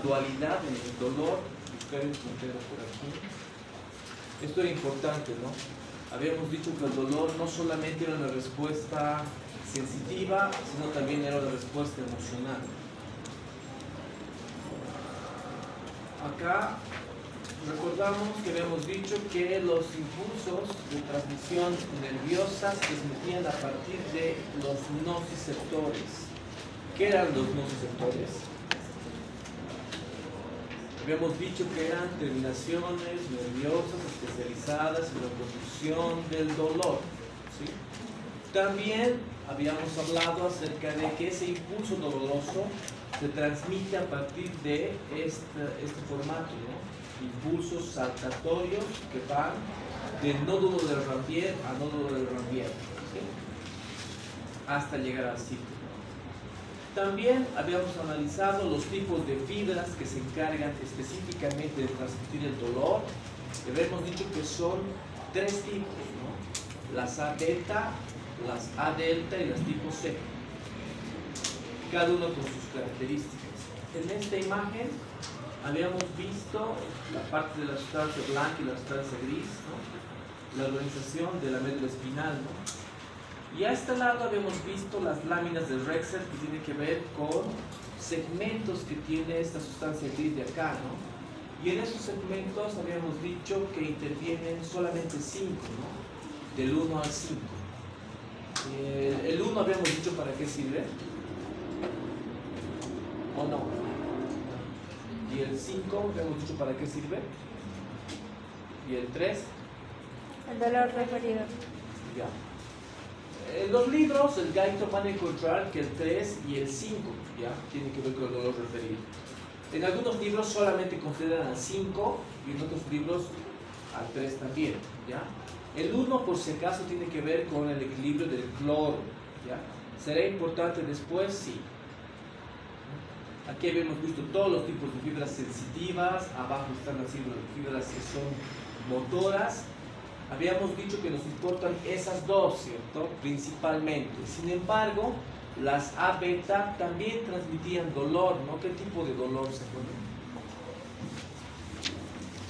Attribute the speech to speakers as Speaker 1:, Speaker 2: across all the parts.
Speaker 1: dualidad en el dolor. Buscar el puntero por aquí. Esto era importante, ¿no? Habíamos dicho que el dolor no solamente era una respuesta sensitiva, sino también era una respuesta emocional. Acá recordamos que habíamos dicho que los impulsos de transmisión nerviosa se transmitían a partir de los nociceptores. ¿Qué eran los nociceptores? Habíamos dicho que eran terminaciones nerviosas especializadas en la conducción del dolor, ¿sí? También habíamos hablado acerca de que ese impulso doloroso se transmite a partir de este formato, ¿no? Impulsos saltatorios que van del nódulo del Ranvier a nódulo del Ranvier, ¿sí? Hasta llegar al sitio. También habíamos analizado los tipos de fibras que se encargan específicamente de transmitir el dolor. Y habíamos dicho que son tres tipos, ¿no? Las A beta, las A delta y las tipo C. Cada uno con sus características. En esta imagen habíamos visto la parte de la sustancia blanca y la sustancia gris, ¿no? La organización de la médula espinal, ¿no? Y a este lado habíamos visto las láminas de Rexel, que tiene que ver con segmentos que tiene esta sustancia gris de acá, ¿no? Y en esos segmentos habíamos dicho que intervienen solamente 5, ¿no? Del 1 al 5. El 1 habíamos dicho para qué sirve, ¿o no? Y el 5 habíamos dicho para qué sirve. Y el 3.
Speaker 2: El dolor referido.
Speaker 1: Ya. En los libros, el Gaito van a encontrar que el 3 y el 5, ¿ya? Tienen que ver con el dolor referido. En algunos libros solamente consideran al 5 y en otros libros al 3 también, ¿ya? El 1, por si acaso, tiene que ver con el equilibrio del cloro, ¿ya? ¿Será importante después? Sí. Aquí habíamos visto todos los tipos de fibras sensitivas, abajo están las fibras que son motoras. Habíamos dicho que nos importan esas dos, ¿cierto? Principalmente. Sin embargo, las A beta también transmitían dolor, ¿no? ¿Qué tipo de dolor se acuerdan?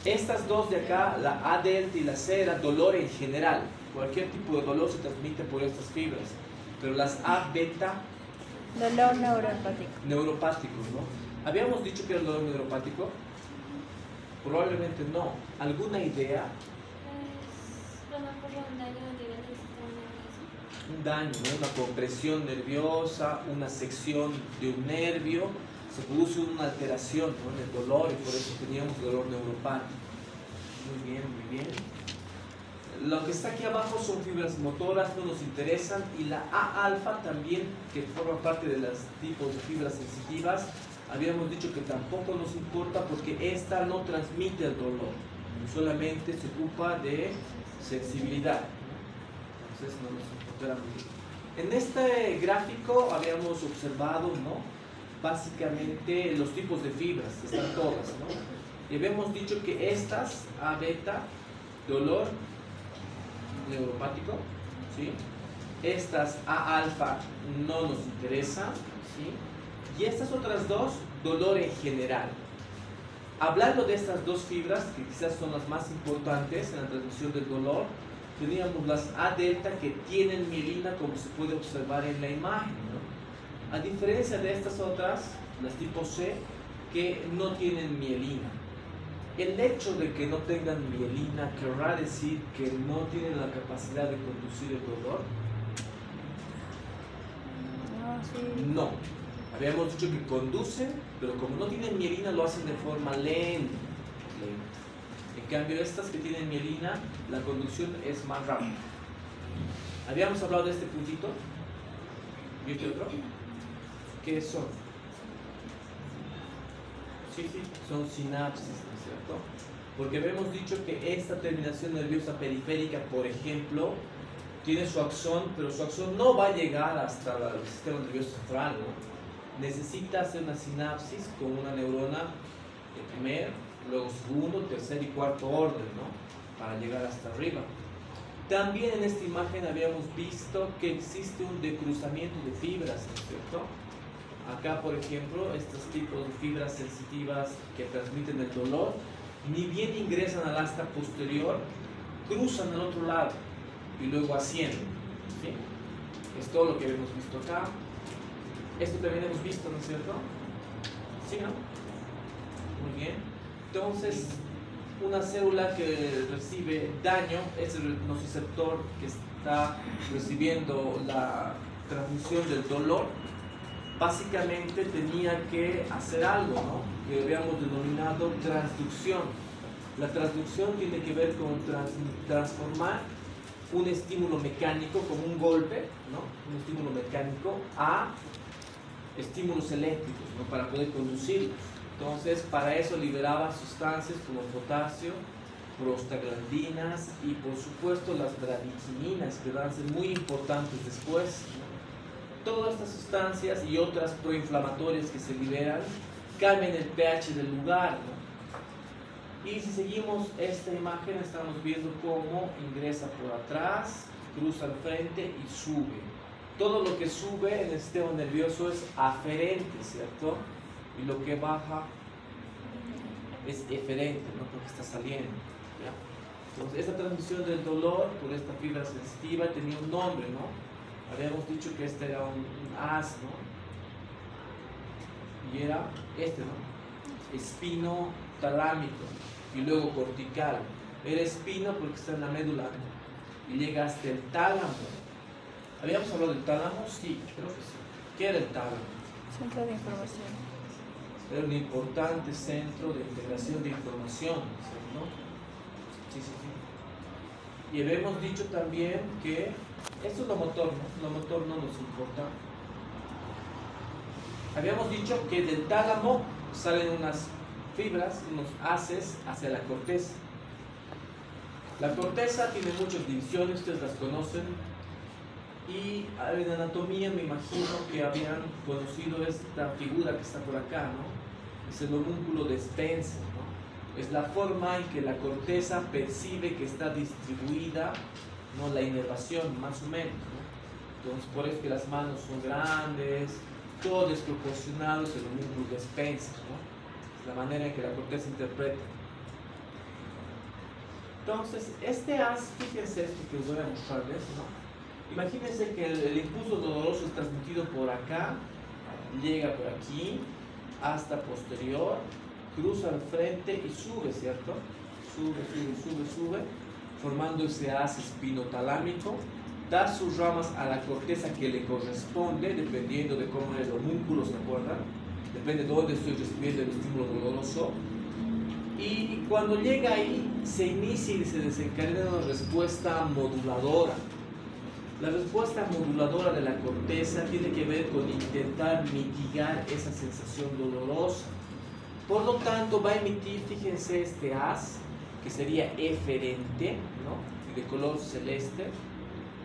Speaker 1: Estas dos de acá, la A delta y la C, era dolor en general. Cualquier tipo de dolor se transmite por estas fibras. Pero las A beta...
Speaker 2: Dolor neuropático.
Speaker 1: Neuropáticos, ¿no? ¿Habíamos dicho que era el dolor neuropático? Probablemente no. ¿Alguna idea? Un daño, ¿no? Una compresión nerviosa, una sección de un nervio, se produce una alteración, ¿no? En el dolor y por eso teníamos dolor neuropático. Muy bien, muy bien. Lo que está aquí abajo son fibras motoras, no nos interesan, y la A alfa también, que forma parte de los tipos de fibras sensitivas, habíamos dicho que tampoco nos importa porque esta no transmite el dolor, solamente se ocupa de sensibilidad, ¿no? Entonces no nos importará mucho. En este gráfico habíamos observado, ¿no? Básicamente los tipos de fibras, están todas, ¿no? Y habíamos dicho que estas, A beta, dolor neuropático, ¿sí? Estas A alfa no nos interesan, ¿sí? Y estas otras dos, dolor en general. Hablando de estas dos fibras, que quizás son las más importantes en la transmisión del dolor, teníamos las A delta que tienen mielina, como se puede observar en la imagen, ¿no? A diferencia de estas otras, las tipo C, que no tienen mielina. El hecho de que no tengan mielina querrá decir que no tienen la capacidad de conducir el dolor.
Speaker 2: No, sí.
Speaker 1: No. Habíamos dicho que conducen, pero como no tienen mielina lo hacen de forma lenta. En cambio estas que tienen mielina, la conducción es más rápida. Habíamos hablado de este puntito. ¿Y este otro? ¿Qué son? Sí, son sinapsis, ¿no es cierto? Porque habíamos dicho que esta terminación nerviosa periférica, por ejemplo, tiene su axón, pero su axón no va a llegar hasta el sistema nervioso central, ¿no? Necesita hacer una sinapsis con una neurona de primer, luego segundo, tercer y cuarto orden, ¿no? Para llegar hasta arriba. También en esta imagen habíamos visto que existe un decruzamiento de fibras, ¿no es cierto? Acá, por ejemplo, estos tipos de fibras sensitivas que transmiten el dolor, ni bien ingresan al asta posterior, cruzan al otro lado y luego ascienden. ¿Sí? Es todo lo que hemos visto acá. Esto también hemos visto, ¿no es cierto? ¿Sí, no? Muy bien. Entonces, una célula que recibe daño es el nociceptor que está recibiendo la transmisión del dolor. Básicamente tenía que hacer algo, ¿no? Que habíamos denominado transducción. La transducción tiene que ver con transformar un estímulo mecánico, como un golpe, ¿no? Un estímulo mecánico a estímulos eléctricos, ¿no? Para poder conducirlos. Entonces, para eso liberaba sustancias como potasio, prostaglandinas y por supuesto las bradykininas, que van a ser muy importantes después, ¿no? Todas estas sustancias y otras proinflamatorias que se liberan cambian el pH del lugar, ¿no? Y si seguimos esta imagen, estamos viendo cómo ingresa por atrás, cruza al frente y sube. Todo lo que sube en el sistema nervioso es aferente, ¿cierto? Y lo que baja es eferente, ¿no? Porque está saliendo, ¿ya? Entonces, esta transmisión del dolor por esta fibra sensitiva tenía un nombre, ¿no? Habíamos dicho que este era un haz, ¿no? Y era este, ¿no? Espino talámico y luego cortical. Era espino porque está en la médula, ¿no? Y llega hasta el tálamo. ¿Habíamos hablado del tálamo? Sí, creo que sí. ¿Qué era el tálamo?
Speaker 2: Centro de información.
Speaker 1: Era un importante centro de integración de información, ¿no? Sí, sí, sí. Y habíamos dicho también que esto es lo motor, ¿no? Lo motor no nos importa. Habíamos dicho que del tálamo salen unas fibras, unos haces hacia la corteza. La corteza tiene muchas divisiones, ustedes las conocen. Y en anatomía me imagino que habían conocido esta figura que está por acá, ¿no? Es el homúnculo de Spencer, ¿no? Es la forma en que la corteza percibe que está distribuida, ¿no? La inervación, más o menos, ¿no? Entonces, por eso que las manos son grandes, todo desproporcionado, es el homúnculo de Spencer, ¿no? Es la manera en que la corteza interpreta. Entonces, este haz, fíjense esto que os voy a mostrarles, ¿no? Imagínense que el impulso doloroso es transmitido por acá, llega por aquí, hasta posterior, cruza al frente y sube, ¿cierto? Sube, sube, sube, sube, formando ese haz espinotalámico, da sus ramas a la corteza que le corresponde, dependiendo de cómo es el homúnculo, ¿se acuerdan? Depende de dónde estoy recibiendo el estímulo doloroso. Y cuando llega ahí, se inicia y se desencadena una respuesta moduladora. La respuesta moduladora de la corteza tiene que ver con intentar mitigar esa sensación dolorosa. Por lo tanto, va a emitir, fíjense, este haz, que sería eferente, ¿no? De color celeste,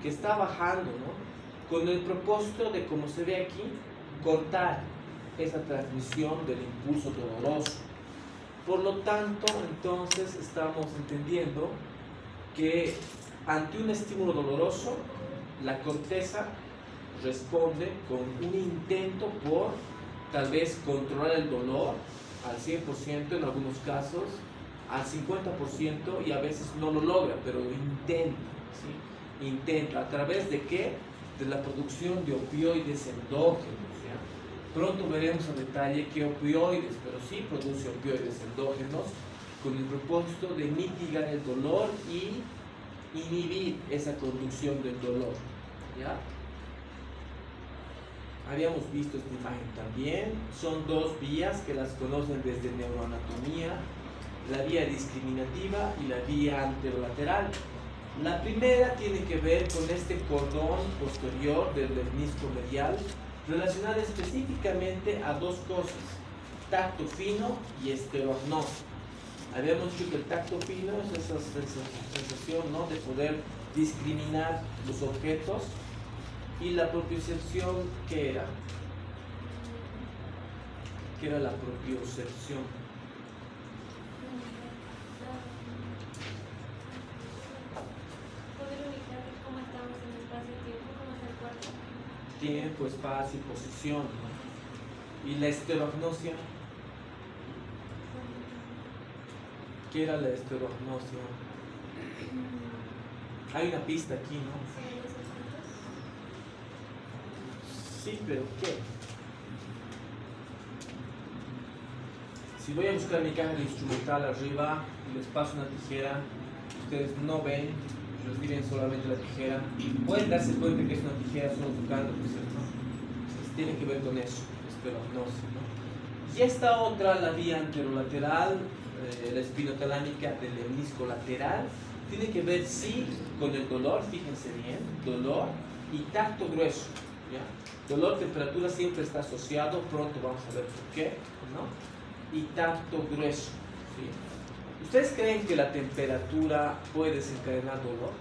Speaker 1: que está bajando, ¿no? Con el propósito de, como se ve aquí, cortar esa transmisión del impulso doloroso. Por lo tanto, entonces estamos entendiendo que ante un estímulo doloroso, la corteza responde con un intento por tal vez controlar el dolor al 100% en algunos casos, al 50% y a veces no lo logra, pero intenta, ¿sí? Intenta, ¿a través de qué? De la producción de opioides endógenos, ¿ya? Pronto veremos a detalle qué opioides, pero sí produce opioides endógenos con el propósito de mitigar el dolor y inhibir esa conducción del dolor, ¿ya? Habíamos visto esta imagen también. Son dos vías que las conocen desde neuroanatomía, la vía discriminativa y la vía anterolateral. La primera tiene que ver con este cordón posterior del menisco medial, relacionada específicamente a dos cosas: tacto fino y estereognosis. Habíamos dicho que el tacto fino es esa sensación, ¿no? De poder discriminar los objetos, y la propiocepción, ¿qué era? ¿Qué era la propiocepción?
Speaker 3: Poder ubicar cómo estamos en el espacio-tiempo, cómo está el cuerpo.
Speaker 1: Tiempo, espacio y posición, ¿no? ¿Y la estereognosia? ¿Qué era la estereognosia? Hay una pista aquí, ¿no? Sí, pero ¿qué? Si voy a buscar mi caja de instrumental arriba y les paso una tijera, ustedes no ven, reciben solamente la tijera, pueden darse cuenta que es una tijera solo tocando, pues, ¿no? Entonces, tiene que ver con eso, estereognosia, ¿no? Y esta otra, la vía anterolateral, la espinotalámica del hemisco lateral, tiene que ver sí con el dolor, fíjense bien, dolor y tacto grueso, ¿ya? Dolor, temperatura siempre está asociado, pronto vamos a ver por qué, ¿no? Y tacto grueso, ¿sí? ¿Ustedes creen que la temperatura puede desencadenar dolor?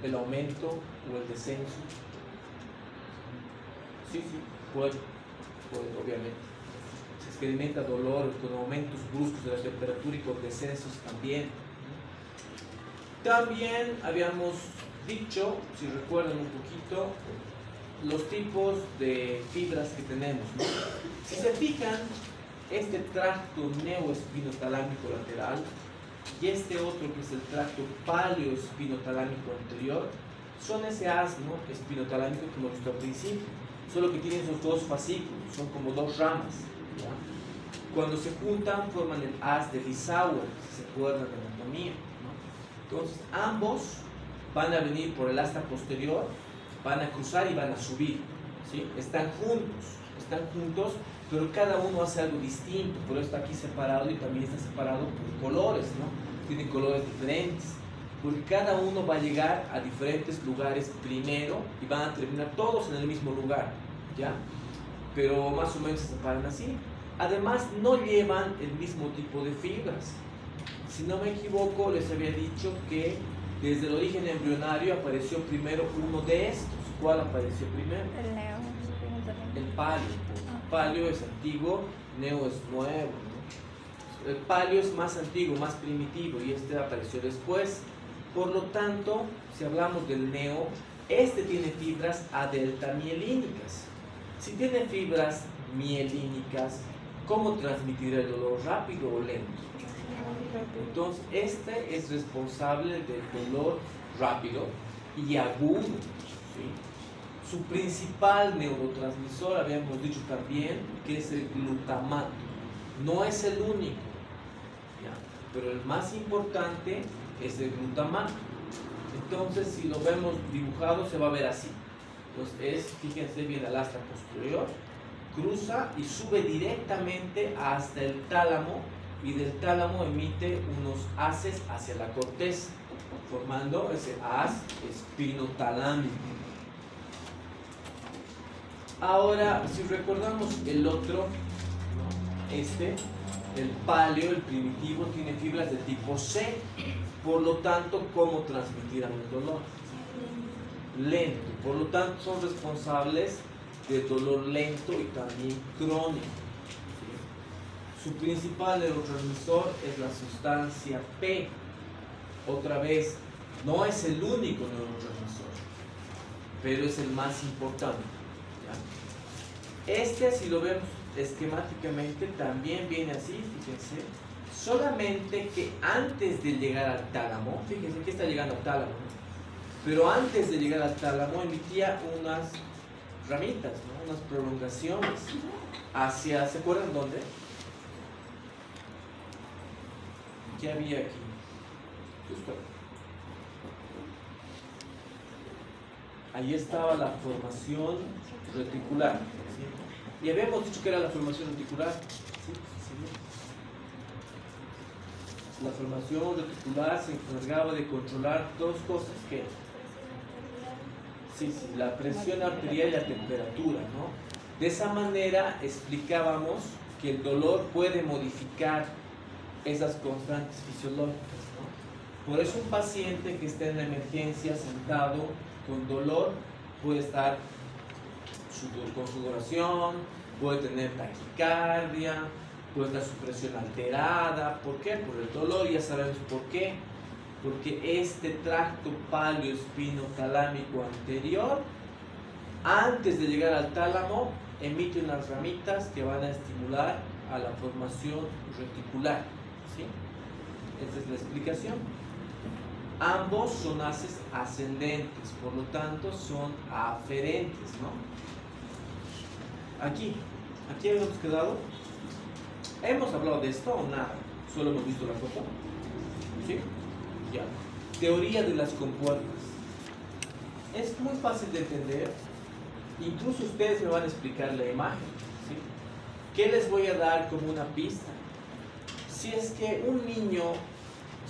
Speaker 1: ¿El aumento o el descenso? Sí, puede, obviamente. Se experimenta dolor con aumentos bruscos de la temperatura y con descensos también. También habíamos dicho, si recuerdan un poquito, los tipos de fibras que tenemos, ¿no? Si se fijan, este tracto neoespinotalámico lateral y este otro que es el tracto paleoespinotalámico anterior son ese asno espinotalámico que hemos visto al principio, solo que tienen esos dos fascículos, son como dos ramas, ¿ya? Cuando se juntan forman el haz de Lissauer, si se acuerdan de anatomía, ¿no? Entonces ambos van a venir por el asta posterior, van a cruzar y van a subir, ¿sí? Están juntos, pero cada uno hace algo distinto, por eso está aquí separado y también está separado por colores, ¿no? Tienen colores diferentes, porque cada uno va a llegar a diferentes lugares primero y van a terminar todos en el mismo lugar, ¿ya? Pero más o menos se separan así. Además, no llevan el mismo tipo de fibras. Si no me equivoco, les había dicho que desde el origen embrionario apareció primero uno de estos. ¿Cuál apareció primero?
Speaker 2: El neo.
Speaker 1: El palio. Palio es antiguo, neo es nuevo, ¿no? El palio es más antiguo, más primitivo y este apareció después. Por lo tanto, si hablamos del neo, este tiene fibras adeltamielínicas. Si tiene fibras mielínicas, ¿cómo transmitirá el dolor? ¿Rápido o lento? Entonces, este es responsable del dolor rápido y agudo, ¿sí? Su principal neurotransmisor, habíamos dicho también, que es el glutamato. No es el único, ¿ya? Pero el más importante es el glutamato. Entonces, si lo vemos dibujado, se va a ver así. Entonces, fíjense bien al asta posterior, cruza y sube directamente hasta el tálamo, y del tálamo emite unos haces hacia la corteza, formando ese haz espinotalámico. Ahora, si recordamos el otro, ¿no? El paleo, el primitivo, tiene fibras de tipo C. Por lo tanto, ¿cómo transmitirán el dolor? Lento. Por lo tanto, son responsables de dolor lento y también crónico. ¿Sí? Su principal neurotransmisor es la sustancia P. Otra vez, no es el único neurotransmisor, pero es el más importante. Si lo vemos esquemáticamente, también viene así, fíjense, solamente que antes de llegar al tálamo, fíjense que está llegando al tálamo, ¿no? Pero antes de llegar al tálamo emitía unas ramitas, ¿no? Unas prolongaciones hacia, ¿se acuerdan dónde? ¿Qué había aquí? Justo ahí estaba la formación reticular, ¿sí? Y habíamos dicho que era la formación reticular, ¿sí? La formación reticular se encargaba de controlar dos cosas, ¿qué? Sí, la presión arterial y la temperatura, ¿no? De esa manera explicábamos que el dolor puede modificar esas constantes fisiológicas, ¿no? Por eso un paciente que esté en la emergencia sentado con dolor puede estar con sudoración, puede tener taquicardia, puede estar su presión alterada. ¿Por qué? Por el dolor. Ya sabemos por qué. Porque este tracto paleoespinotalámico anterior, antes de llegar al tálamo, emite unas ramitas que van a estimular a la formación reticular, ¿sí? Esta es la explicación. Ambos son haces ascendentes, por lo tanto son aferentes, ¿no? Aquí hemos quedado. ¿Hemos hablado de esto o nada? Solo hemos visto la foto. ¿Sí? Ya. Teoría de las compuertas. Es muy fácil de entender. Incluso ustedes me van a explicar la imagen, ¿sí? ¿Qué les voy a dar como una pista? Si es que un niño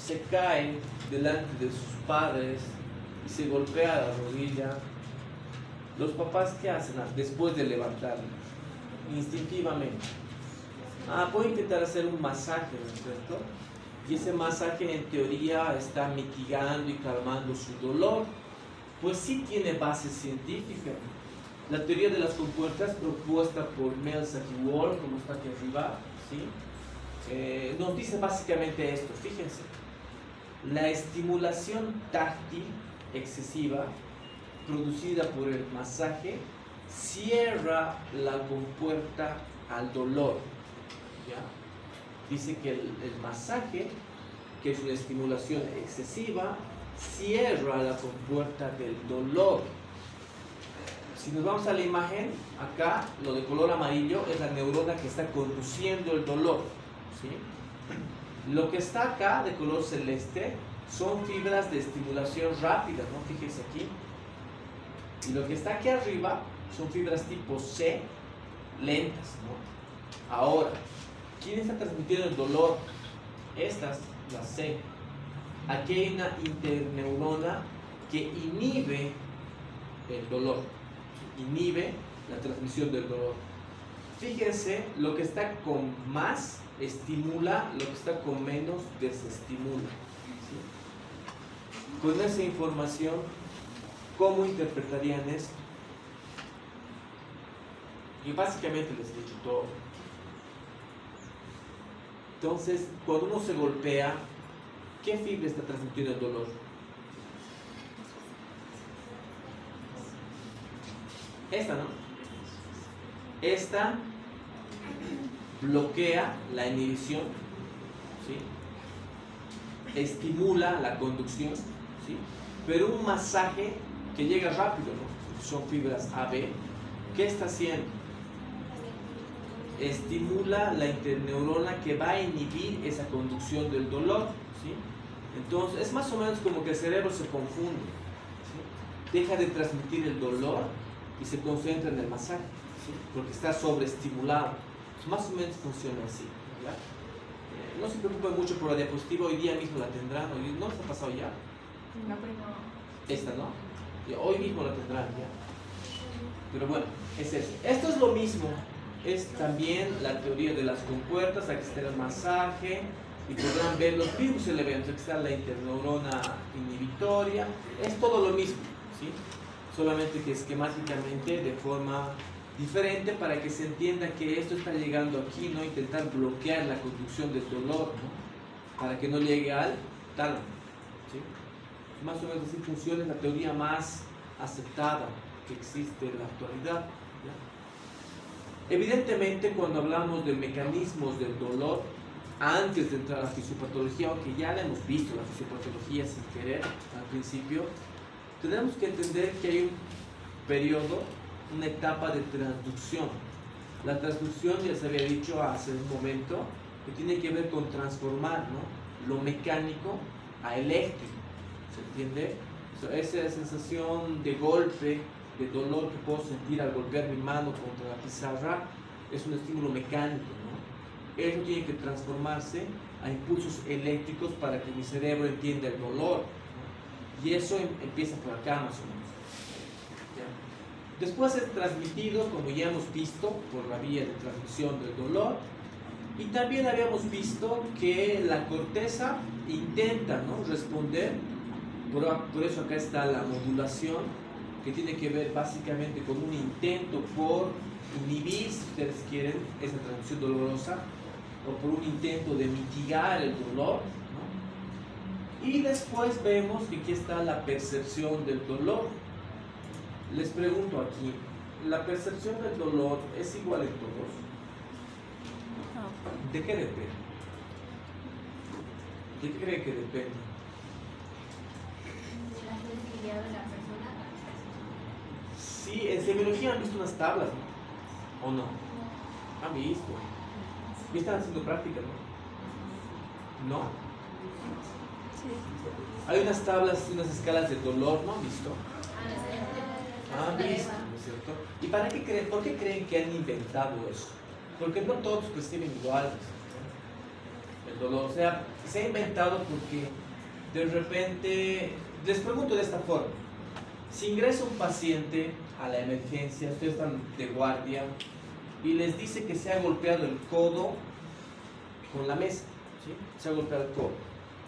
Speaker 1: se cae delante de sus padres y se golpea la rodilla, los papás, ¿qué hacen después de levantarlo? Instintivamente. Voy a intentar hacer un masaje, ¿no es cierto? Y ese masaje en teoría está mitigando y calmando su dolor. Pues sí tiene base científica. La teoría de las compuertas propuesta por Melzer y Wall, como está aquí arriba, ¿sí? Nos dice básicamente esto, fíjense. La estimulación táctil excesiva producida por el masaje cierra la compuerta al dolor, ¿ya? Dice que el masaje, que es una estimulación excesiva, cierra la compuerta del dolor. Si nos vamos a la imagen, acá lo de color amarillo es la neurona que está conduciendo el dolor, ¿sí? Lo que está acá de color celeste son fibras de estimulación rápida, ¿no? Fíjense aquí. Y lo que está aquí arriba son fibras tipo C, lentas, ¿no? Ahora, ¿quién está transmitiendo el dolor? Estas, la C. Aquí hay una interneurona que inhibe el dolor, inhibe la transmisión del dolor. Fíjense, lo que está con más estimula, lo que está con menos desestimula, ¿sí? Con esa información, ¿cómo interpretarían esto? Y básicamente les he dicho todo. Entonces, cuando uno se golpea, ¿qué fibra está transmitiendo el dolor? Esta, ¿no? Esta bloquea la inhibición, ¿sí? Estimula la conducción, ¿sí? Pero un masaje que llega rápido, ¿no? Son fibras AB. ¿Qué está haciendo? Estimula la interneurona que va a inhibir esa conducción del dolor, ¿sí? Entonces es más o menos como que el cerebro se confunde, ¿sí? Deja de transmitir el dolor y se concentra en el masaje, ¿sí? Porque está sobreestimulado. Más o menos funciona así, ¿verdad? No se preocupen mucho por la diapositiva, hoy día mismo la tendrán. ¿No les ha pasado ya?
Speaker 2: No, pero no.
Speaker 1: Esta, ¿no? Hoy mismo la tendrán ya. Pero bueno, es eso. Esto es lo mismo. Es también la teoría de las compuertas. Aquí está el masaje y podrán ver los mismos elementos. Aquí está la interneurona inhibitoria. Es todo lo mismo, ¿sí? Solamente que esquemáticamente de forma diferente para que se entienda que esto está llegando aquí, ¿no? Intentar bloquear la conducción del dolor, ¿no? Para que no llegue al tálamo, ¿sí? Más o menos así funciona la teoría más aceptada que existe en la actualidad, ¿ya? Evidentemente, cuando hablamos de mecanismos del dolor, antes de entrar a la fisiopatología, aunque ya la hemos visto la fisiopatología sin querer al principio, tenemos que entender que hay un periodo, una etapa de transducción. La transducción, ya se había dicho hace un momento, que tiene que ver con transformar, ¿no? Lo mecánico a eléctrico, ¿se entiende? Esa sensación de golpe, de dolor que puedo sentir al golpear mi mano contra la pizarra, es un estímulo mecánico, ¿no? Eso tiene que transformarse a impulsos eléctricos para que mi cerebro entienda el dolor, ¿no? Y eso empieza por acá más o menos. Después es transmitido, como ya hemos visto, por la vía de transmisión del dolor. Y también habíamos visto que la corteza intenta, ¿no? Responder. Por eso acá está la modulación, que tiene que ver básicamente con un intento por inhibir, si ustedes quieren, esa transmisión dolorosa, o por un intento de mitigar el dolor, ¿no? Y después vemos que aquí está la percepción del dolor. Les pregunto aquí, ¿La percepción del dolor es igual en todos?
Speaker 2: No.
Speaker 1: ¿De qué depende? ¿De qué cree que depende?
Speaker 3: La sensibilidad de la persona.
Speaker 1: Sí, en semiología han visto unas tablas, ¿no? ¿O no? Han visto. Y están haciendo prácticas, ¿no? ¿No?
Speaker 2: Sí.
Speaker 1: Hay unas tablas, unas escalas de dolor, ¿no han visto? Han visto, ¿no es cierto? ¿Y para qué creen? ¿Por qué creen que han inventado eso? Porque no todos perciben igual, ¿no es cierto? El dolor. O sea, se ha inventado porque de repente, les pregunto de esta forma, si ingresa un paciente a la emergencia, ustedes están de guardia y les dice que se ha golpeado el codo con la mesa, ¿sí? Se ha golpeado el codo,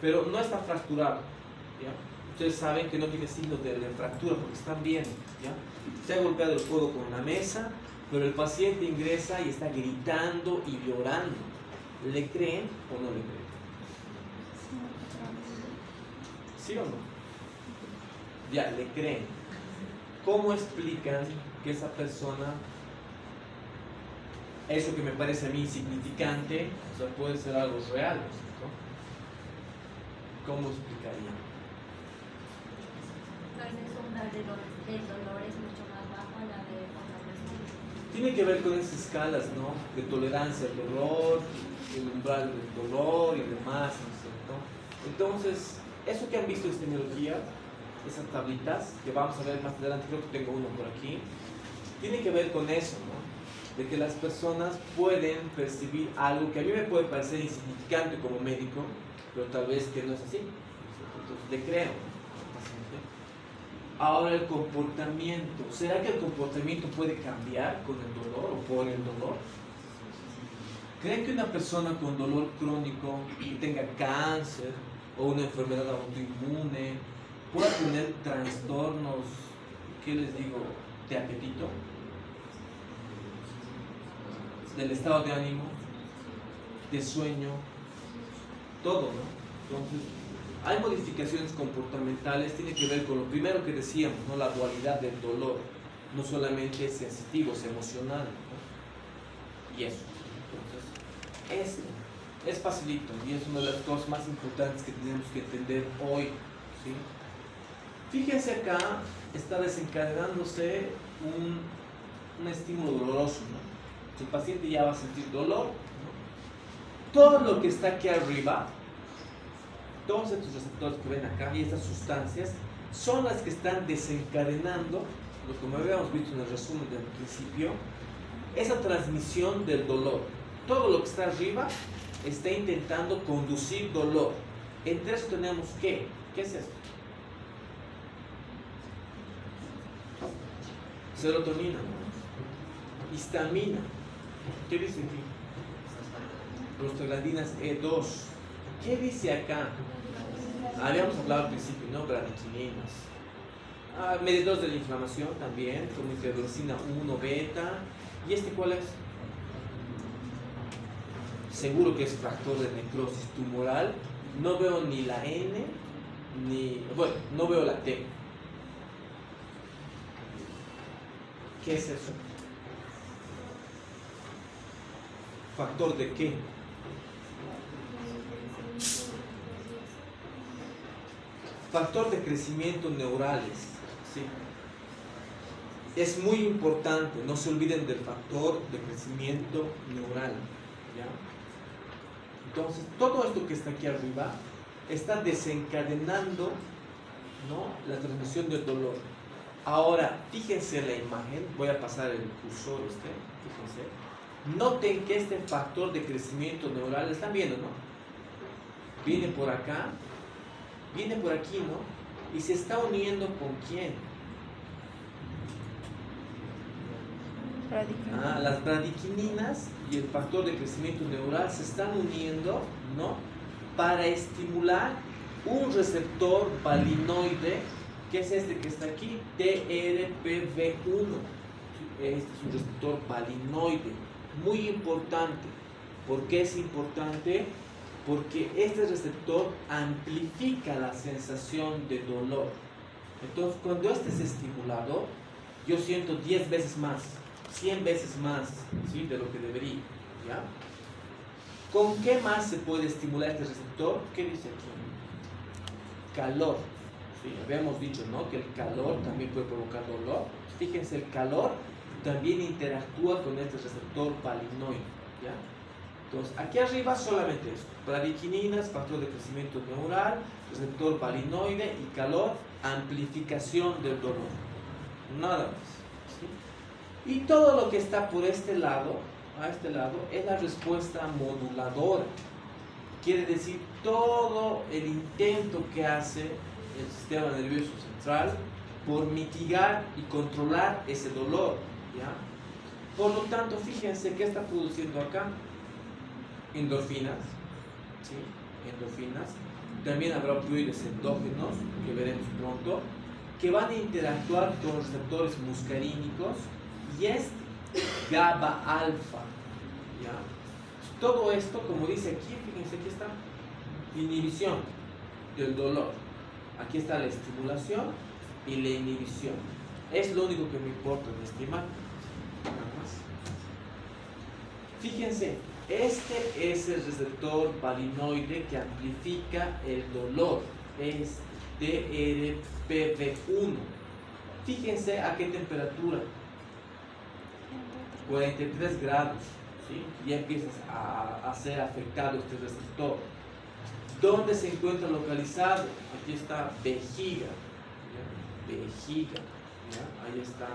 Speaker 1: pero no está fracturado, ¿ya? Ustedes saben que no tiene signos de fractura porque están bien, ¿ya? Se ha golpeado el codo con la mesa, pero el paciente ingresa y está gritando y llorando. ¿Le creen o no le creen? ¿Sí o no? Ya, le creen. ¿Cómo explican que esa persona, eso que me parece a mí insignificante, o sea, puede ser algo real, ¿no es cierto? ¿Cómo explicarían?
Speaker 3: Tal vez su umbral del dolor es mucho más bajo a la de otra persona.
Speaker 1: Tiene que ver con esas escalas, ¿no? De tolerancia al dolor, el umbral del dolor y demás, ¿no es cierto? Entonces, eso que han visto en semiología, esas tablitas que vamos a ver más adelante, creo que tengo uno por aquí, tiene que ver con eso, ¿no? De que las personas pueden percibir algo que a mí me puede parecer insignificante como médico, pero tal vez que no es así. Entonces, le creo al paciente. Ahora el comportamiento. ¿Será que el comportamiento puede cambiar con el dolor o por el dolor? ¿Creen que una persona con dolor crónico, que tenga cáncer o una enfermedad autoinmune, pueda tener trastornos, ¿qué les digo?, de apetito, del estado de ánimo, de sueño, todo, ¿no? Entonces, hay modificaciones comportamentales, tiene que ver con lo primero que decíamos, ¿no? La dualidad del dolor, no solamente es sensitivo, es emocional, ¿no? Y eso. Entonces, es facilito y es una de las cosas más importantes que tenemos que entender hoy, ¿sí? Fíjense acá, está desencadenándose un estímulo doloroso, ¿no? El paciente ya va a sentir dolor, ¿no? Todo lo que está aquí arriba, todos estos receptores que ven acá y estas sustancias, son las que están desencadenando, lo que habíamos visto en el resumen del principio, esa transmisión del dolor. Todo lo que está arriba está intentando conducir dolor. Entre eso tenemos ¿qué? ¿Qué es esto? Serotonina, histamina. ¿Qué dice aquí? Prostaglandinas E2. ¿Qué dice acá? Habíamos hablado al principio, ¿no? Bradicininas. Medidores de la inflamación también, como interleucina 1 beta. ¿Y este cuál es? Seguro que es factor de necrosis tumoral. No veo ni la N, ni... Bueno, no veo la T. ¿Qué es eso? ¿Factor de qué? Factor de crecimiento neurales. ¿Sí? Es muy importante, no se olviden del factor de crecimiento neural. ¿Ya? Entonces, todo esto que está aquí arriba está desencadenando, ¿no?, la transmisión del dolor. Ahora, fíjense la imagen, voy a pasar el cursor, fíjense. Noten que este factor de crecimiento neural, están viendo, ¿no? Viene por acá, viene por aquí, ¿no? Y se está uniendo con ¿quién? Las bradiquininas y el factor de crecimiento neural se están uniendo, ¿no?, para estimular un receptor valinoide, que es este que está aquí, TRPV1. Este es un receptor valinoide, muy importante. ¿Por qué es importante? Porque este receptor amplifica la sensación de dolor. Entonces, cuando este es estimulado, yo siento 10 veces más, 100 veces más, ¿sí?, de lo que debería, ¿ya? ¿Con qué más se puede estimular este receptor? ¿Qué dice aquí? Calor. ¿Sí? Habíamos dicho, ¿no?, que el calor también puede provocar dolor. Fíjense, el calor también interactúa con este receptor palinoide, ¿ya? Entonces, aquí arriba solamente esto: bradikininas, factor de crecimiento neural, receptor palinoide y calor, amplificación del dolor. Nada más, ¿sí? Y todo lo que está por este lado, a este lado, es la respuesta moduladora. Quiere decir, todo el intento que hace el sistema nervioso central por mitigar y controlar ese dolor, ¿ya? Por lo tanto, fíjense qué está produciendo acá: endorfinas, ¿sí?, endorfinas. También habrá opioides endógenos, que veremos pronto, que van a interactuar con los receptores muscarínicos, y es GABA alfa, ¿ya? Todo esto, como dice aquí, fíjense, aquí está inhibición del dolor, aquí está la estimulación y la inhibición. Es lo único que me importa de esta imagen, nada más. Fíjense, este es el receptor palinoide que amplifica el dolor, es DRPV1. Fíjense a qué temperatura: 43 grados, ¿sí? Ya empiezas a ser afectado este receptor. ¿Dónde se encuentra localizado? Aquí está vejiga, ¿ya? Vejiga, ¿ya? Ahí está.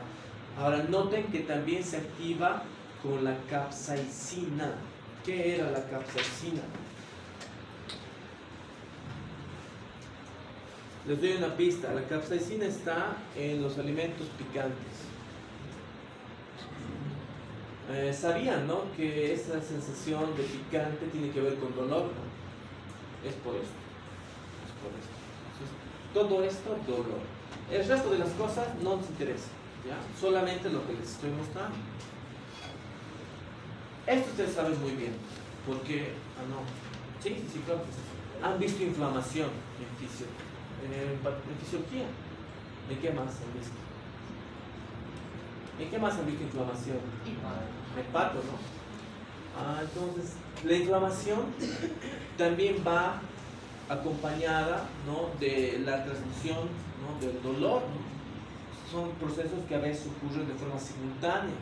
Speaker 1: Ahora noten que también se activa con la capsaicina. ¿Qué era la capsaicina? Les doy una pista: la capsaicina está en los alimentos picantes. ¿Sabían, no?, que esa sensación de picante tiene que ver con dolor, ¿no? Es por esto. Es por esto. Entonces, todo esto, dolor. El resto de las cosas no nos interesa, ¿ya? Solamente lo que les estoy mostrando. Esto ustedes saben muy bien, porque... Ah, no. Sí, claro. Han visto inflamación en fisiología. ¿En qué más han visto? ¿En qué más han visto inflamación? Hepato, ¿no? Entonces, la inflamación también va acompañada, ¿no?, de la transmisión, ¿no?, del dolor, ¿no? Son procesos que a veces ocurren de forma simultánea.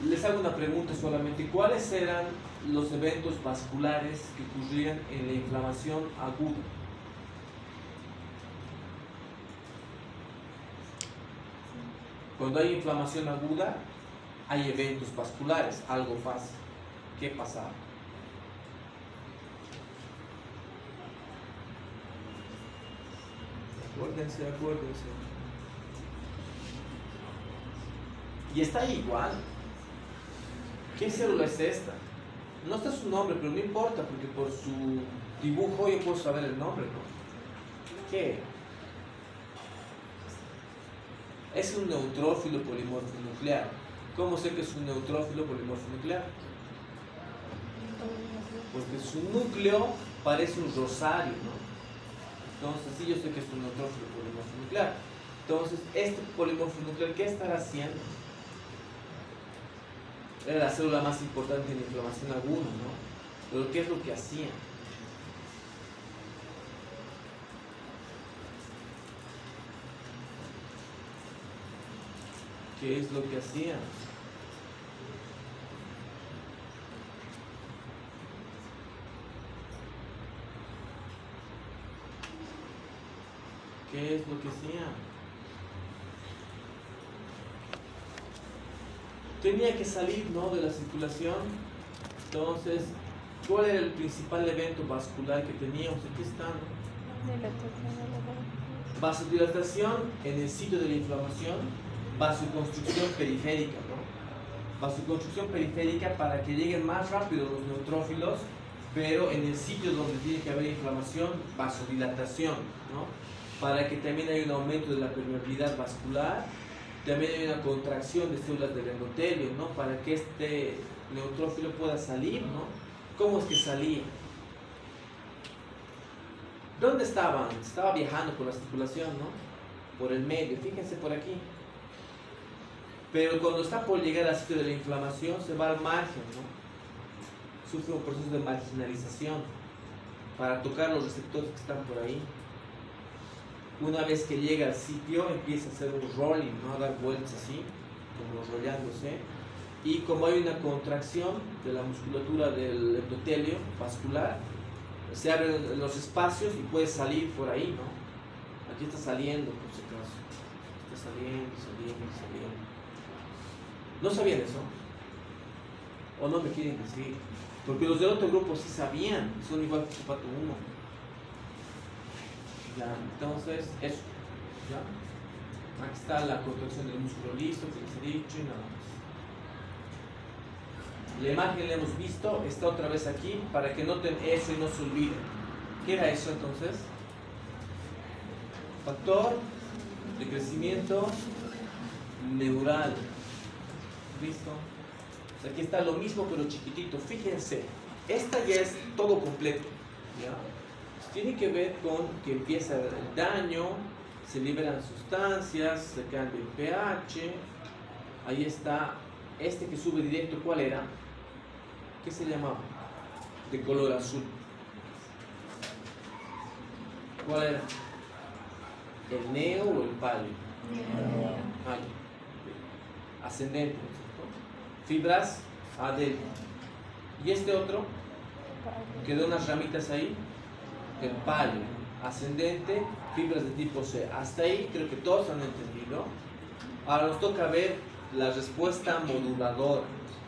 Speaker 1: Les hago una pregunta solamente: ¿cuáles eran los eventos vasculares que ocurrían en la inflamación aguda? Cuando hay inflamación aguda, hay eventos vasculares, algo pasa. ¿Qué pasaba? Acuérdense. Y está ahí igual. ¿Qué célula es esta? No está su nombre, pero no importa, porque por su dibujo yo puedo saber el nombre, ¿no? ¿Qué? Es un neutrófilo polimorfo nuclear. ¿Cómo sé que es un neutrófilo polimorfo nuclear? Porque su núcleo parece un rosario, ¿no? Entonces, sí, yo sé que es un neutrófilo polimorfo nuclear. Entonces, este polimorfo nuclear, ¿qué estará haciendo? Era la célula más importante en la inflamación aguda, ¿no? Pero ¿qué es lo que hacía? ¿Qué es lo que hacía? ¿Qué es lo que hacía? Tenía que salir, ¿no?, de la circulación. Entonces, ¿cuál era el principal evento vascular que teníamos? Aquí está, ¿no? Vasodilatación en el sitio de la inflamación, vasoconstricción periférica, ¿no? Vasoconstricción periférica para que lleguen más rápido los neutrófilos, pero en el sitio donde tiene que haber inflamación, vasodilatación, ¿no? Para que también haya un aumento de la permeabilidad vascular, también hay una contracción de células del endotelio, ¿no?, para que este neutrófilo pueda salir, ¿no? ¿Cómo es que salía? ¿Dónde estaban? Estaba viajando por la circulación, ¿no? Por el medio. Fíjense por aquí. Pero cuando está por llegar al sitio de la inflamación, se va al margen, ¿no? Sufre un proceso de marginalización para tocar los receptores que están por ahí. Una vez que llega al sitio, empieza a hacer un rolling, ¿no? A dar vueltas así, como rollándose. Y como hay una contracción de la musculatura del endotelio vascular, se abren los espacios y puede salir por ahí, ¿no? Aquí está saliendo, por si acaso. Está saliendo. ¿No sabían eso? ¿O no me quieren decir? Porque los del otro grupo sí sabían, son igual que Pato 1. Ya, entonces, eso. ¿Ya? Aquí está la contracción del músculo listo, que les he dicho y nada más. La imagen la hemos visto, está otra vez aquí para que noten eso y no se olviden. ¿Qué era eso entonces? Factor de crecimiento neural. ¿Listo? Aquí está lo mismo pero chiquitito. Fíjense, esta ya es todo completo. ¿Ya? Tiene que ver con que empieza el daño, se liberan sustancias, se cambia el pH. Ahí está este que sube directo. ¿Cuál era? ¿Qué se llamaba? De color azul. ¿Cuál era? ¿El neo o el palio? Ascendente, ¿no es cierto? Fibras adelta. ¿Y este otro? Quedó unas ramitas ahí. El palio. Ascendente, fibras de tipo C. Hasta ahí creo que todos han entendido. Ahora nos toca ver la respuesta moduladora.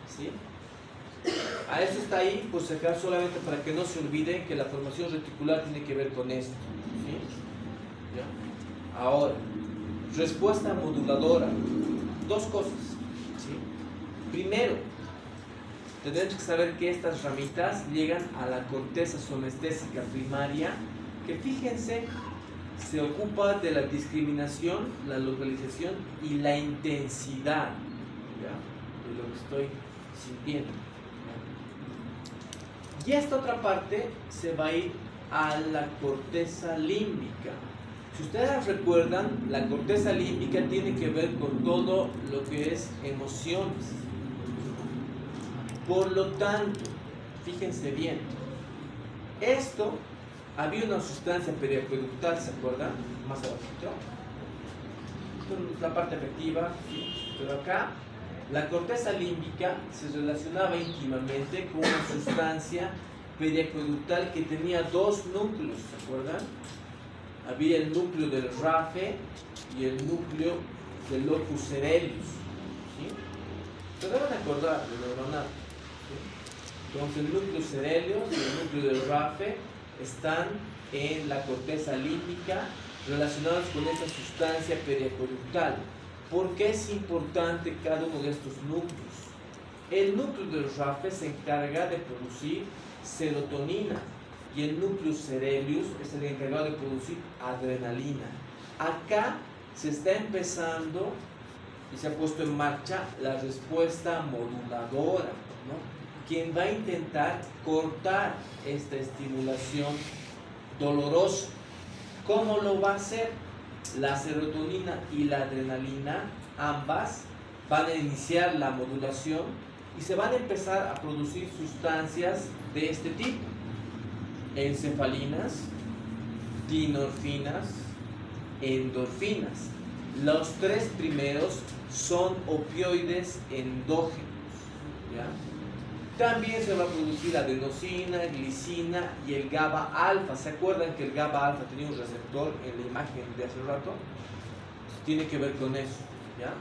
Speaker 1: ¿Sí? A eso está ahí, pues acá solamente para que no se olviden que la formación reticular tiene que ver con esto. ¿Sí? ¿Ya? Ahora, respuesta moduladora. Dos cosas. ¿Sí? Primero, tenemos que saber que estas ramitas llegan a la corteza sonestésica primaria, que fíjense, se ocupa de la discriminación, la localización y la intensidad, ¿ya? De lo que estoy sintiendo. Y esta otra parte se va a ir a la corteza límbica. Si ustedes recuerdan, la corteza límbica tiene que ver con todo lo que es emociones. Por lo tanto, fíjense bien, esto, había una sustancia periacueductal, ¿se acuerdan? Más abajito. Esto es la parte afectiva, ¿sí? Pero acá, la corteza límbica se relacionaba íntimamente con una sustancia periacueductal que tenía dos núcleos, ¿se acuerdan? Había el núcleo del RAFE y el núcleo del locus coeruleus, ¿sí? Se deben acordar de neuronal, ¿sí? Entonces el núcleo coeruleus y el núcleo del RAFE están en la corteza límbica relacionados con esta sustancia periacueductal. ¿Por qué es importante cada uno de estos núcleos? El núcleo del RAFE se encarga de producir serotonina y el núcleo coeruleus es el encargado de producir adrenalina. Acá se está empezando y se ha puesto en marcha la respuesta moduladora, ¿no? Quien va a intentar cortar esta estimulación dolorosa. ¿Cómo lo va a hacer? La serotonina y la adrenalina, ambas, van a iniciar la modulación y se van a empezar a producir sustancias de este tipo: encefalinas, dinorfinas, endorfinas. Los tres primeros son opioides endógenos, ¿ya? También se va a producir adenosina, glicina y el GABA alfa. ¿Se acuerdan que el GABA alfa tenía un receptor en la imagen de hace rato? Tiene que ver con eso, ¿ya?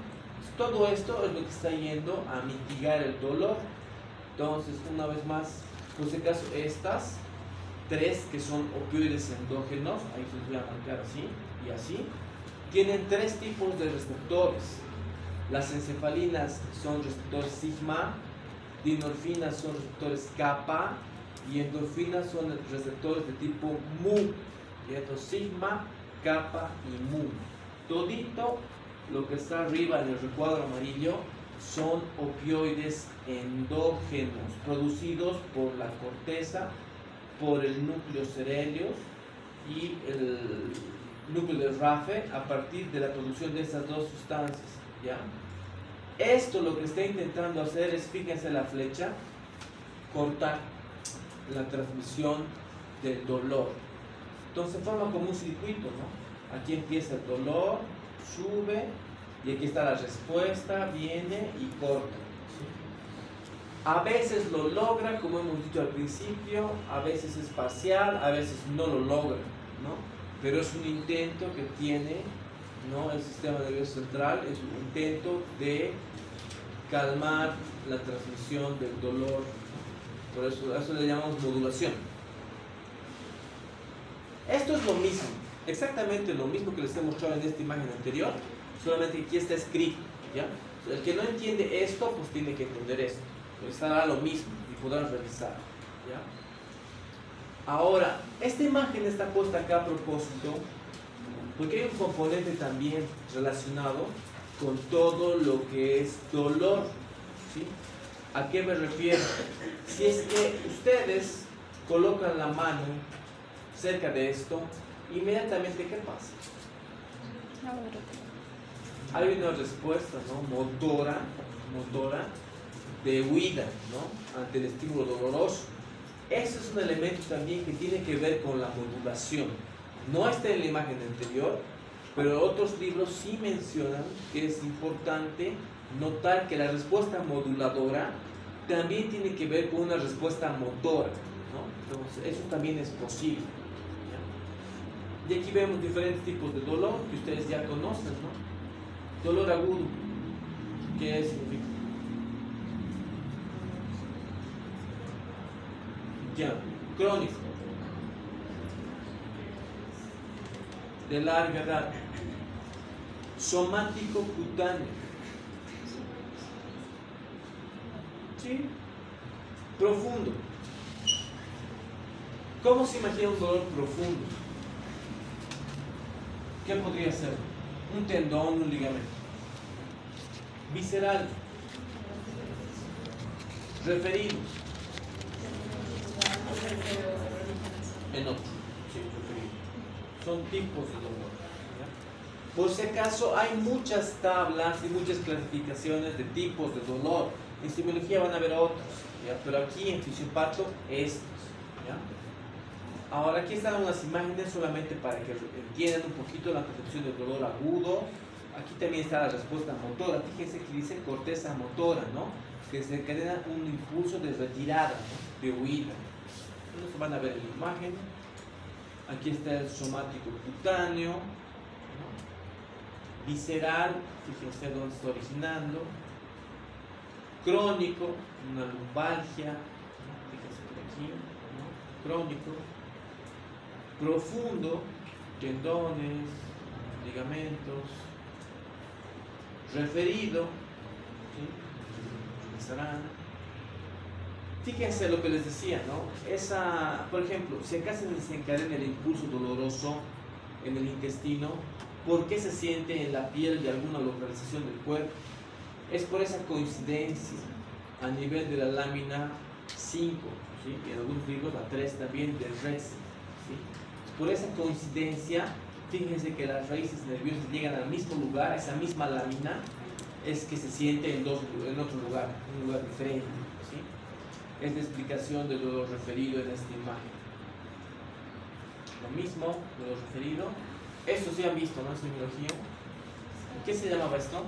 Speaker 1: Todo esto es lo que está yendo a mitigar el dolor. Entonces, una vez más, por si acaso, estas tres que son opioides endógenos, ahí se los voy a marcar así y así, tienen tres tipos de receptores. Las encefalinas son receptores sigma, dinorfinas son receptores kappa y endorfinas son receptores de tipo mu. Y entonces sigma, kappa y mu. Todito lo que está arriba en el recuadro amarillo son opioides endógenos producidos por la corteza, por el núcleo coeruleus y el núcleo del RAFE a partir de la producción de esas dos sustancias, ¿ya? Esto lo que está intentando hacer es, fíjense la flecha, cortar la transmisión del dolor. Entonces forma como un circuito, ¿no? Aquí empieza el dolor, sube, y aquí está la respuesta, viene y corta. ¿Sí? A veces lo logra, como hemos dicho al principio, a veces es parcial, a veces no lo logra, ¿no? Pero es un intento que tiene, ¿no? El sistema nervioso central, es un intento de calmar la transmisión del dolor. Por eso, a eso le llamamos modulación. Esto es lo mismo, exactamente lo mismo que les he mostrado en esta imagen anterior, solamente que aquí está escrito, ¿ya? El que no entiende esto, pues tiene que entender esto. Pues estará lo mismo y podrán revisar, ¿ya? Ahora, esta imagen está puesta acá a propósito porque hay un componente también relacionado con todo lo que es dolor, ¿sí? ¿A qué me refiero? Si es que ustedes colocan la mano cerca de esto, inmediatamente, ¿qué pasa? Hay una respuesta, ¿no? motora de huida, ¿no? Ante el estímulo doloroso. Eso es un elemento también que tiene que ver con la modulación. No está en la imagen anterior, pero otros libros sí mencionan que es importante notar que la respuesta moduladora también tiene que ver con una respuesta motora, ¿no? Entonces, eso también es posible, ¿ya? Y aquí vemos diferentes tipos de dolor que ustedes ya conocen, ¿no? Dolor agudo, ¿qué significa? Ya, crónico, de larga edad, somático cutáneo, ¿sí? Profundo. ¿Cómo se imagina un dolor profundo? ¿Qué podría ser? Un tendón, un ligamento. Visceral. Referido. En otro. Sí, referido. Son tipos de dolor, ¿ya? Por si acaso, hay muchas tablas y muchas clasificaciones de tipos de dolor. En semiología van a haber otros, ¿ya? Pero aquí en fisioparto, estos, ¿ya? Ahora aquí están unas imágenes solamente para que entiendan un poquito la percepción del dolor agudo. Aquí también está la respuesta motora. Fíjense que dice corteza motora, ¿no? Que desencadena un impulso de retirada, ¿no? De huida. Entonces van a ver la imagen. Aquí está el somático cutáneo, ¿no? Visceral, fíjense dónde está originando. Crónico, una lumbalgia, ¿no? Fíjense por aquí, ¿no? Crónico. Profundo, tendones, ligamentos. Referido, ¿sí? Fíjense lo que les decía, ¿no? Por ejemplo, si acá se desencadena el impulso doloroso en el intestino, ¿por qué se siente en la piel de alguna localización del cuerpo? Es por esa coincidencia a nivel de la lámina 5, ¿sí? Y en algunos libros la 3 también del res, ¿sí? Por esa coincidencia, fíjense que las raíces nerviosas llegan al mismo lugar, a esa misma lámina, es que se siente en otro lugar, un lugar diferente, ¿sí? Es la explicación de lo referido en esta imagen. Lo mismo, de lo referido. Esto sí han visto, ¿no? En semiología. ¿Qué se llamaba esto?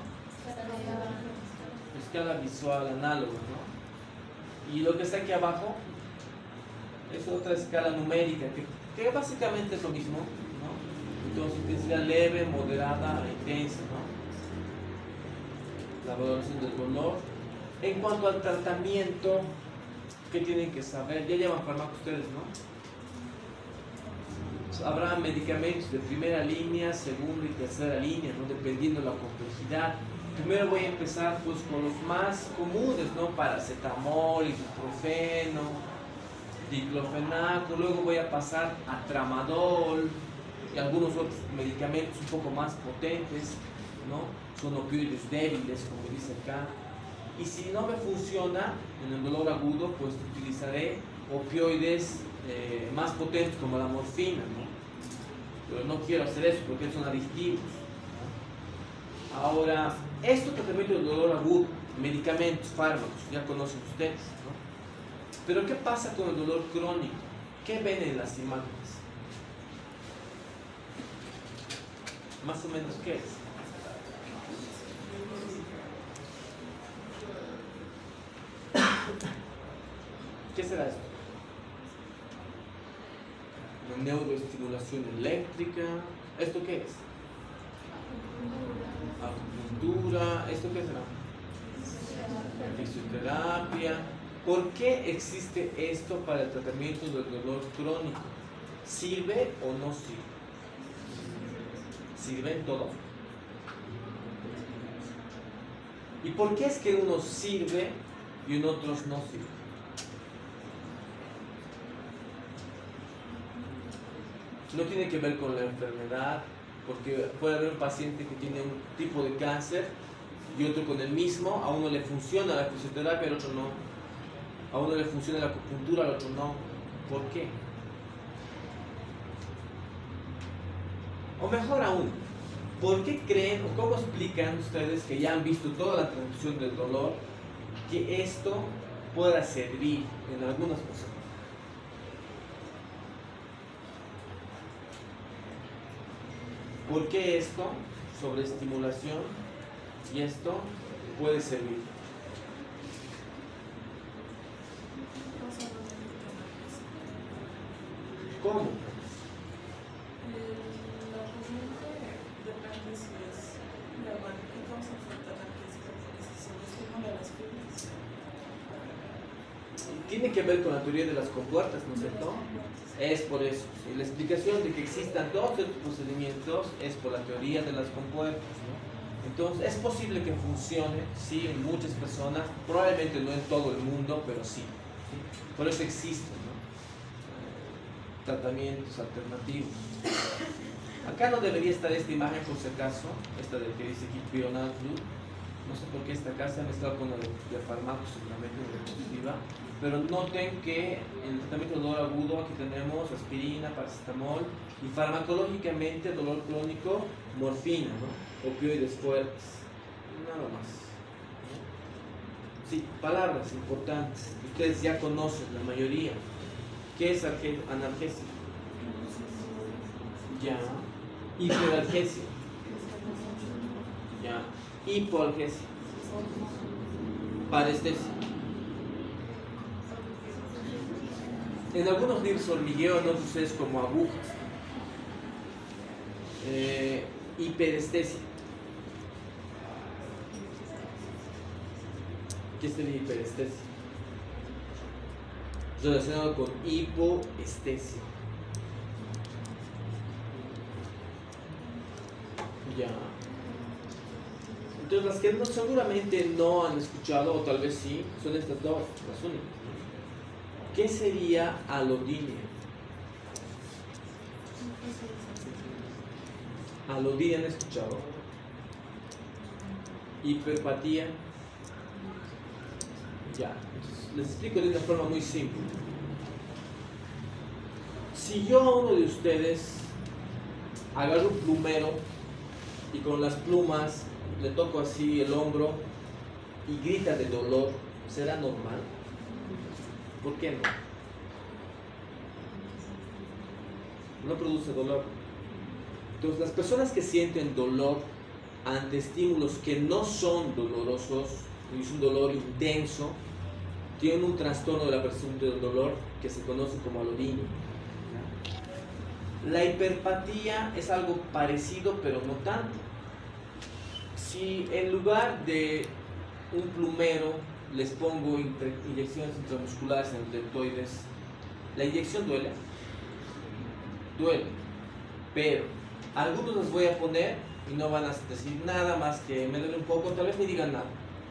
Speaker 1: Escala visual análoga, ¿no? Y lo que está aquí abajo es otra escala numérica, que básicamente es lo mismo, ¿no? Entonces, intensidad leve, moderada, intensa, ¿no? La valoración del dolor. En cuanto al tratamiento, ¿qué tienen que saber? Ya llevan fármacos ustedes, ¿no? Habrá medicamentos de primera línea, segunda y tercera línea, ¿no? Dependiendo de la complejidad. Primero voy a empezar pues con los más comunes, ¿no? Paracetamol, ibuprofeno, diclofenaco, luego voy a pasar a tramadol y algunos otros medicamentos un poco más potentes, ¿no? Son opioides débiles, como dice acá. Y si no me funciona en el dolor agudo, pues utilizaré opioides más potentes como la morfina, ¿no? Pero no quiero hacer eso porque son adictivos, ¿no? Ahora, esto tratamiento del dolor agudo, medicamentos, fármacos, ya conocen ustedes, ¿no? Pero ¿qué pasa con el dolor crónico? ¿Qué ven en las imágenes? Más o menos, ¿qué es? ¿Qué será esto? Una neuroestimulación eléctrica. ¿Esto qué es? Acupuntura. ¿Esto qué será? Fisioterapia. ¿Por qué existe esto para el tratamiento del dolor crónico? ¿Sirve o no sirve? ¿Sirve en todo? ¿Y por qué es que unos sirve y en otros no sirve? No tiene que ver con la enfermedad, porque puede haber un paciente que tiene un tipo de cáncer y otro con el mismo. A uno le funciona la fisioterapia, al otro no. A uno le funciona la acupuntura, al otro no. ¿Por qué? O mejor aún, ¿por qué creen o cómo explican ustedes que ya han visto toda la transmisión del dolor que esto pueda servir en algunas personas? ¿Por qué esto, sobre estimulación, y esto puede servir? ¿Cómo?
Speaker 2: La corriente depende si es la que causa afectar la física, porque si se estimula las fibras.
Speaker 1: Tiene que ver con la teoría de las compuertas, ¿no es cierto? Es por eso. ¿Sí? La explicación de que existan todos estos procedimientos es por la teoría de las compuertas, ¿no? Entonces, es posible que funcione, sí, en muchas personas, probablemente no en todo el mundo, pero sí. ¿Sí? Por eso existen, ¿no? Tratamientos alternativos. Acá no debería estar esta imagen, por si acaso, esta de que dice aquí Pional Flu. No sé por qué esta acá se ha mezclado con la de fármacos, seguramente de diapositiva. Pero noten que en el tratamiento del dolor agudo aquí tenemos aspirina, paracetamol y farmacológicamente dolor crónico, morfina, ¿no? Opioides fuertes, nada más. Sí, palabras importantes, ustedes ya conocen la mayoría. ¿Qué es analgesia? Ya. Hiperalgesia. Ya. Hipoalgesia. Parestesia. En algunos libros hormigueo, en otros es como agujas. Hiperestesia. ¿Qué es la hiperestesia? Relacionado con hipoestesia. Ya. Entonces las que no, seguramente no han escuchado, o tal vez sí, son estas dos, las únicas. ¿Qué sería alodinia? Alodinia, ¿han escuchado? Hiperpatía. Ya, entonces, les explico de una forma muy simple. Si yo a uno de ustedes agarro un plumero y con las plumas le toco así el hombro y grita de dolor, ¿será normal? ¿Por qué no? No produce dolor. Entonces, las personas que sienten dolor ante estímulos que no son dolorosos, es un dolor intenso, tienen un trastorno de la percepción del dolor que se conoce como alodinia. La hiperpatía es algo parecido, pero no tanto. Si en lugar de un plumero les pongo inyecciones intramusculares en los deltoides, ¿la inyección duele? Duele, pero algunos les voy a poner y no van a decir nada más que me duele un poco, tal vez ni digan nada,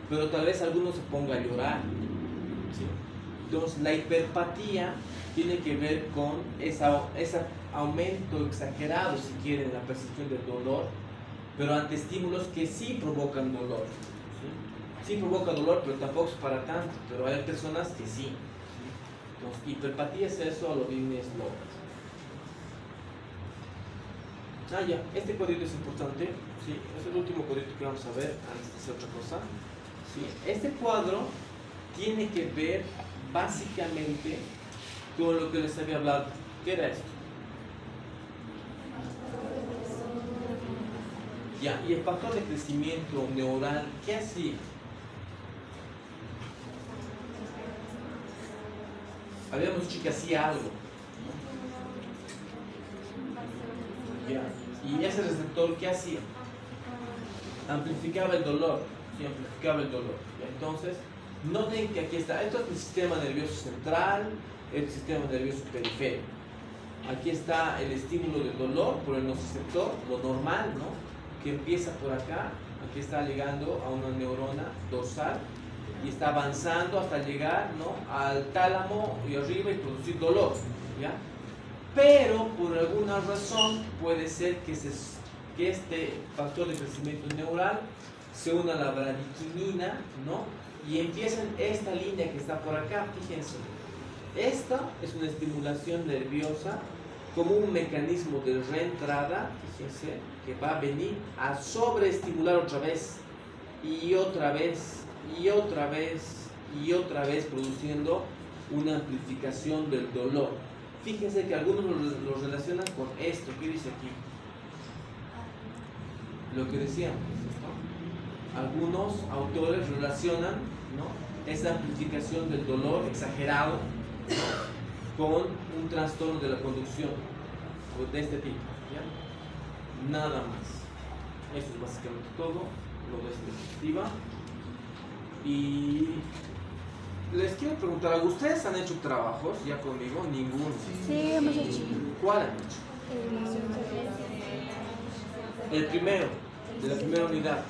Speaker 1: pero tal vez algunos se ponga a llorar, ¿sí? Entonces la hiperpatía tiene que ver con ese aumento exagerado, si quieren, en la percepción del dolor, pero ante estímulos que sí provocan dolor, ¿sí? Sí provoca dolor, pero tampoco es para tanto, pero hay personas que sí, ¿sí? Entonces, hiperpatía es eso, alodinia es lo otro. Ya, este cuadrito es importante, ¿sí? Es el último cuadrito que vamos a ver antes de hacer otra cosa. ¿Sí? Este cuadro tiene que ver básicamente con lo que les había hablado. ¿Qué era esto? Ya, y el factor de crecimiento neural, ¿qué hacía? Habíamos dicho que hacía algo. Ya. Y ese receptor, ¿qué hacía? Amplificaba el dolor. Sí, amplificaba el dolor. ¿Ya? Entonces, noten que aquí está. Esto es el sistema nervioso central, el sistema nervioso periférico. Aquí está el estímulo del dolor por el nociceptor, lo normal, ¿no? Que empieza por acá. Aquí está llegando a una neurona dorsal y está avanzando hasta llegar, ¿no?, al tálamo y arriba y producir dolor, ¿ya? Pero por alguna razón puede ser que este factor de crecimiento neural se una a la bradiquinina, ¿no? Y empiezan esta línea que está por acá, fíjense. Esta es una estimulación nerviosa como un mecanismo de reentrada, fíjense, que va a venir a sobreestimular otra vez y otra vez y otra vez y otra vez, produciendo una amplificación del dolor. Fíjense que algunos lo relacionan con esto. ¿Qué dice aquí? Lo que decíamos, ¿no? Algunos autores relacionan, ¿no?, esa amplificación del dolor exagerado, ¿no?, con un trastorno de la conducción de este tipo, ¿ya? Nada más. Esto es básicamente todo. Lo ves en perspectiva. Y les quiero preguntar algo. ¿Ustedes han hecho trabajos ya conmigo? Ninguno.
Speaker 3: Sí, hemos hecho.
Speaker 1: ¿Cuál han hecho? El primero, de la primera unidad.